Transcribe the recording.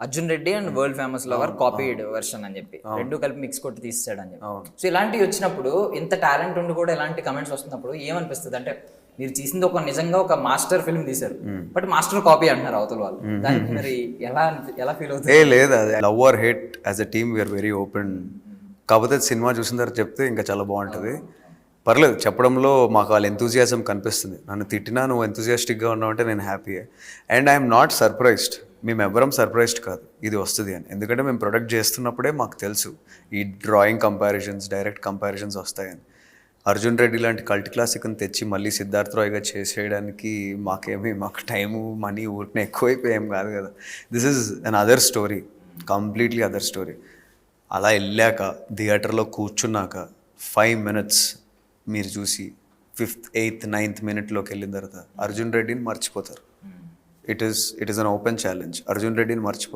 Arjun Reddy and world famous lover copied version అని చెప్పి రెండు కలిపి మిక్స్ కొట్టి తీసాడు అని చెప్పి. సో ఇలాంటివి వచ్చినప్పుడు, ఇంత టాలెంట్ ఉండి కూడా ఇలాంటి కమెంట్స్ వస్తున్నప్పుడు ఏమనిపిస్తుంది అంటే, మీరు చేసింది ఒక నిజంగా ఒక మాస్టర్ ఫిల్మ్ తీశారు, బట్ మాస్టర్ కాపీ అంటున్నారు అవతల వాళ్ళు, దానికి మరి ఎలా ఫీల్ అవుతుంది? లేదు, అది love or hate as a team we are very open. కాకపోతే సినిమా చూసిన తర్వాత చెప్తే ఇంకా చాలా బాగుంటుంది. పర్లేదు, చెప్పడంలో మాకు వాళ్ళ ఎంతూజియాజం కనిపిస్తుంది. నన్ను తిట్టినా నువ్వు ఎంతూజియాస్టిక్గా ఉన్నావు అంటే నేను happy. And I'm not surprised. మేము ఎవరం సర్ప్రైజ్డ్ కాదు ఇది వస్తుంది అని. ఎందుకంటే మేము ప్రొడక్ట్ చేస్తున్నప్పుడే మాకు తెలుసు ఈ డ్రాయింగ్ కంపారిజన్స్, డైరెక్ట్ కంపారిజన్స్ వస్తాయని. అర్జున్ రెడ్డి లాంటి కల్ట్ క్లాసిక్ని తెచ్చి మళ్ళీ సిద్ధార్థ్ రాయ్గా చేసేయడానికి మాకు టైము, మనీ ఊరికనే ఎక్కువైపోయాం కాదు కదా. This is an other story, completely other story. అలా వెళ్ళాక థియేటర్లో కూర్చున్నాక 5 minutes మీరు చూసి 5th, 8th, 9th మినిట్లోకి వెళ్ళిన తర్వాత అర్జున్ రెడ్డిని మర్చిపోతారు. It is an open challenge. Arjun రెడ్డిని మర్చిపోతారు.